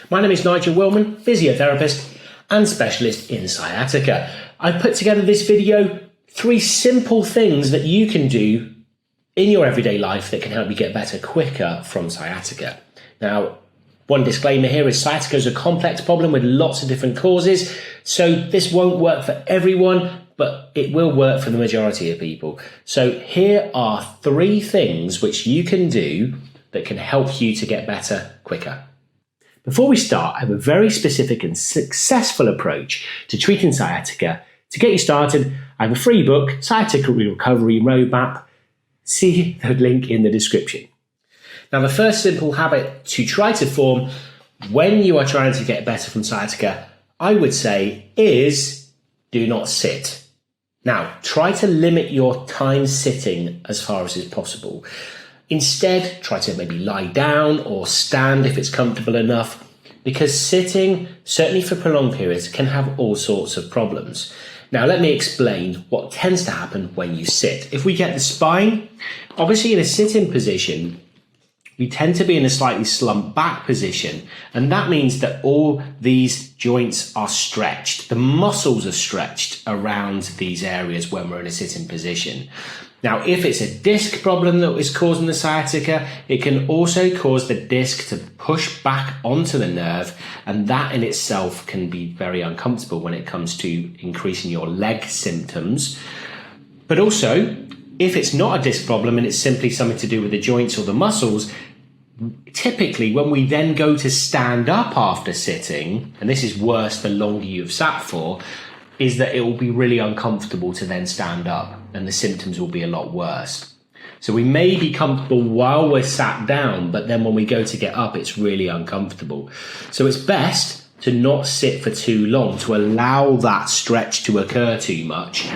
My name is Nigel Wilman, physiotherapist and specialist in sciatica. I've put together this video, 3 simple things that you can do in your everyday life that can help you get better quicker from sciatica. Now, one disclaimer here is sciatica is a complex problem with lots of different causes, so this won't work for everyone, but it will work for the majority of people. So here are 3 things which you can do that can help you to get better quicker. Before we start, I have a very specific and successful approach to treating sciatica. To get you started, I have a free book, Sciatica Recovery Roadmap. See the link in the description. Now, the first simple habit to try to form when you are trying to get better from sciatica, I would say, is do not sit. Now, try to limit your time sitting as far as is possible. Instead, try to maybe lie down or stand if it's comfortable enough, because sitting, certainly for prolonged periods, can have all sorts of problems. Now, let me explain what tends to happen when you sit. If we get the spine, obviously in a sitting position, we tend to be in a slightly slumped back position, and that means that all these joints are stretched. The muscles are stretched around these areas when we're in a sitting position. Now, if it's a disc problem that is causing the sciatica, it can also cause the disc to push back onto the nerve, and that in itself can be very uncomfortable when it comes to increasing your leg symptoms. But also, if it's not a disc problem and it's simply something to do with the joints or the muscles, typically when we then go to stand up after sitting, and this is worse the longer you've sat for, is that it will be really uncomfortable to then stand up and the symptoms will be a lot worse. So we may be comfortable while we're sat down, but then when we go to get up, it's really uncomfortable. So it's best to not sit for too long, to allow that stretch to occur too much.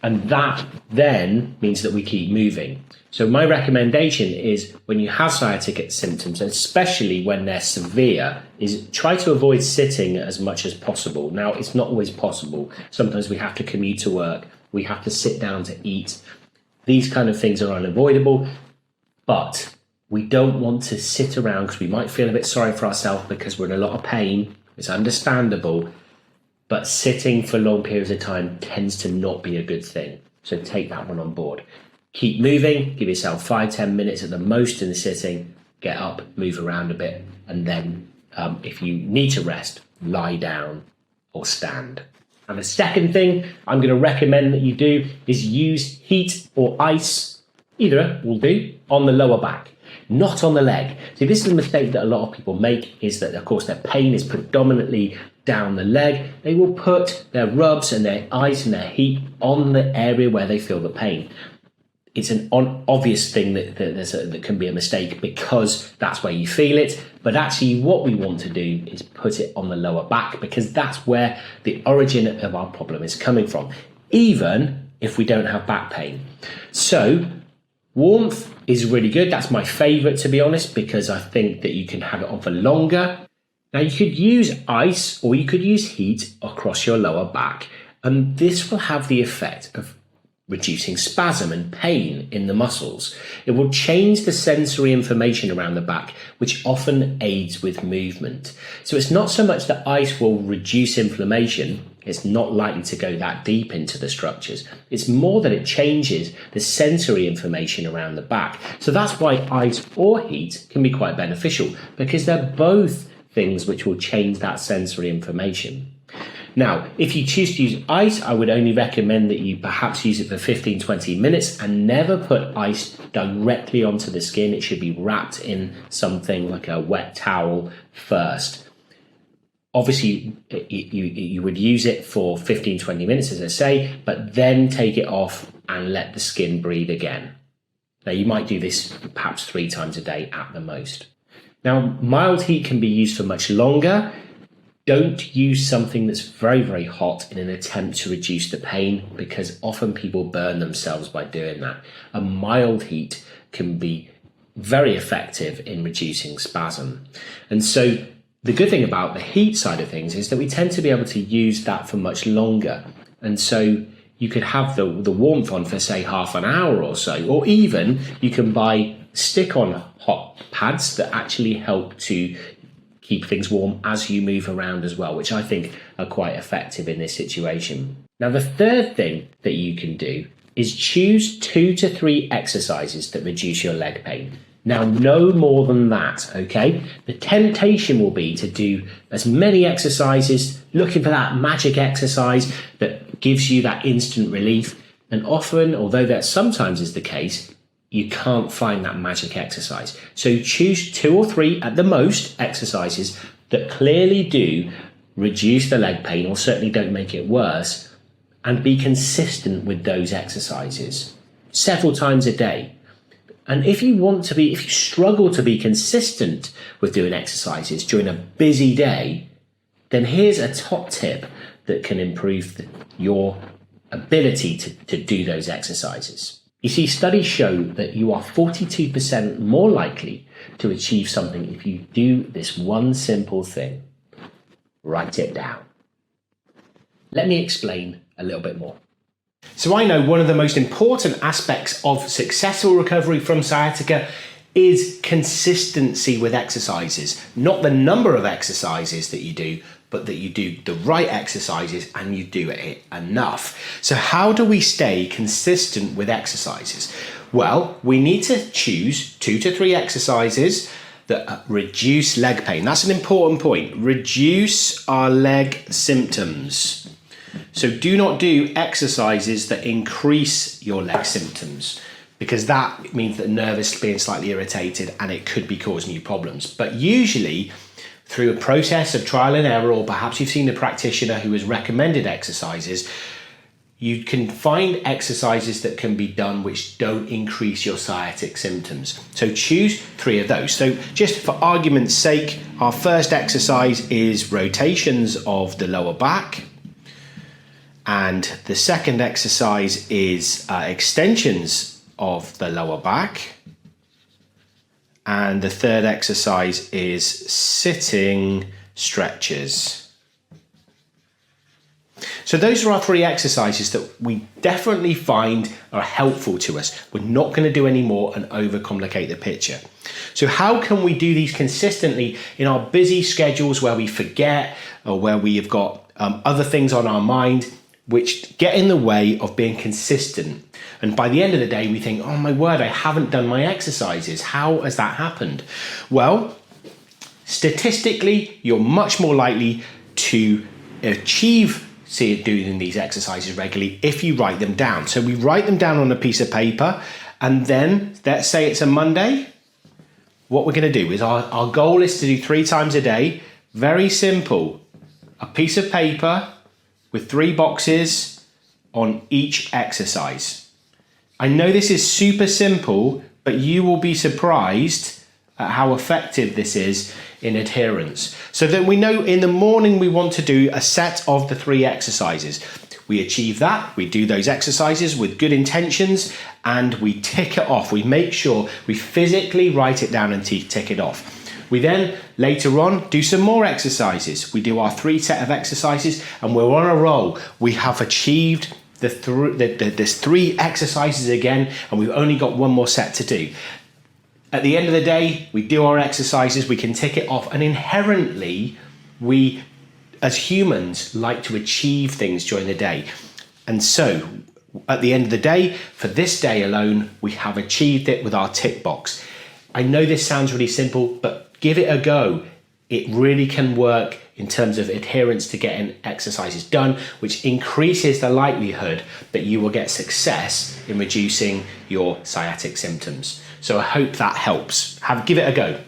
And that then means that we keep moving. So my recommendation is when you have sciatica symptoms, and especially when they're severe, is try to avoid sitting as much as possible. Now, it's not always possible. Sometimes we have to commute to work. We have to sit down to eat. These kind of things are unavoidable, but we don't want to sit around because we might feel a bit sorry for ourselves because we're in a lot of pain. It's understandable, but sitting for long periods of time tends to not be a good thing. So take that one on board. Keep moving, give yourself 5-10 minutes at the most in the sitting, get up, move around a bit, and then if you need to rest, lie down or stand. And the second thing I'm going to recommend that you do is use heat or ice, either will do, on the lower back, not on the leg. See, this is a mistake that a lot of people make, is that, of course, their pain is predominantly down the leg. They will put their rubs and their ice and their heat on the area where they feel the pain. It's an obvious thing that can be a mistake because that's where you feel it. But actually what we want to do is put it on the lower back, because that's where the origin of our problem is coming from, even if we don't have back pain. So warmth is really good. That's my favorite, to be honest, because I think that you can have it on for longer. Now, you could use ice or you could use heat across your lower back, and this will have the effect of reducing spasm and pain in the muscles. It will change the sensory information around the back, which often aids with movement. So it's not so much that ice will reduce inflammation. It's not likely to go that deep into the structures. It's more that it changes the sensory information around the back. So that's why ice or heat can be quite beneficial, because they're both things which will change that sensory information. Now, if you choose to use ice, I would only recommend that you perhaps use it for 15-20 minutes and never put ice directly onto the skin. It should be wrapped in something like a wet towel first. Obviously, you would use it for 15-20 minutes, as I say, but then take it off and let the skin breathe again. Now, you might do this perhaps 3 times a day at the most. Now, mild heat can be used for much longer. Don't use something that's very, very hot in an attempt to reduce the pain, because often people burn themselves by doing that. A mild heat can be very effective in reducing spasm. And so the good thing about the heat side of things is that we tend to be able to use that for much longer. And so you could have the warmth on for, say, half an hour or so, or even you can buy stick-on hot pads that actually help to keep things warm as you move around as well, which I think are quite effective in this situation. Now, the third thing that you can do is choose 2 to 3 exercises that reduce your leg pain. Now, no more than that, okay? The temptation will be to do as many exercises, looking for that magic exercise that gives you that instant relief. And often, although that sometimes is the case, you can't find that magic exercise. So choose 2 or 3 at the most exercises that clearly do reduce the leg pain or certainly don't make it worse, and be consistent with those exercises several times a day. And if you struggle to be consistent with doing exercises during a busy day, then here's a top tip that can improve your ability to do those exercises. You see, studies show that you are 42% more likely to achieve something if you do this one simple thing. Write it down. Let me explain a little bit more. So I know one of the most important aspects of successful recovery from sciatica is consistency with exercises. Not the number of exercises that you do, but that you do the right exercises and you do it enough. So how do we stay consistent with exercises? Well, we need to choose 2 to 3 exercises that reduce leg pain. That's an important point. Reduce our leg symptoms. So do not do exercises that increase your leg symptoms, because that means that the nerve is being slightly irritated and it could be causing you problems. But usually through a process of trial and error, or perhaps you've seen a practitioner who has recommended exercises, you can find exercises that can be done which don't increase your sciatic symptoms. So choose 3 of those. So just for argument's sake, our first exercise is rotations of the lower back. And the second exercise is extensions of the lower back. And the third exercise is sitting stretches. So those are our 3 exercises that we definitely find are helpful to us. We're not going to do any more and overcomplicate the picture. So how can we do these consistently in our busy schedules where we forget or where we have got other things on our mind which get in the way of being consistent? And by the end of the day, we think, oh my word, I haven't done my exercises. How has that happened? Well, statistically, you're much more likely to achieve doing these exercises regularly if you write them down. So we write them down on a piece of paper, and then let's say it's a Monday. What we're going to do is our goal is to do 3 times a day. Very simple. A piece of paper with 3 boxes on each exercise. I know this is super simple, but you will be surprised at how effective this is in adherence. So that we know in the morning we want to do a set of the 3 exercises. We achieve that, we do those exercises with good intentions, and we tick it off. We make sure we physically write it down and tick it off. We then, later on, do some more exercises. We do our 3 set of exercises and we're on a roll. We have achieved there's 3 exercises again, and we've only got 1 more set to do. At the end of the day, we do our exercises, we can tick it off, and inherently, we, as humans, like to achieve things during the day. And so, at the end of the day, for this day alone, we have achieved it with our tick box. I know this sounds really simple, but give it a go. It really can work in terms of adherence to getting exercises done, which increases the likelihood that you will get success in reducing your sciatic symptoms. So I hope that helps. Give it a go.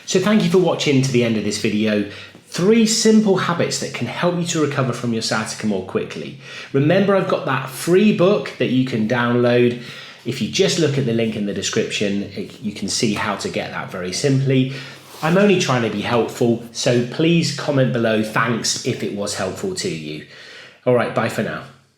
So thank you for watching to the end of this video. 3 simple habits that can help you to recover from your sciatica more quickly. Remember, I've got that free book that you can download. If you just look at the link in the description, you can see how to get that very simply. I'm only trying to be helpful, so please comment below thanks if it was helpful to you. All right, bye for now.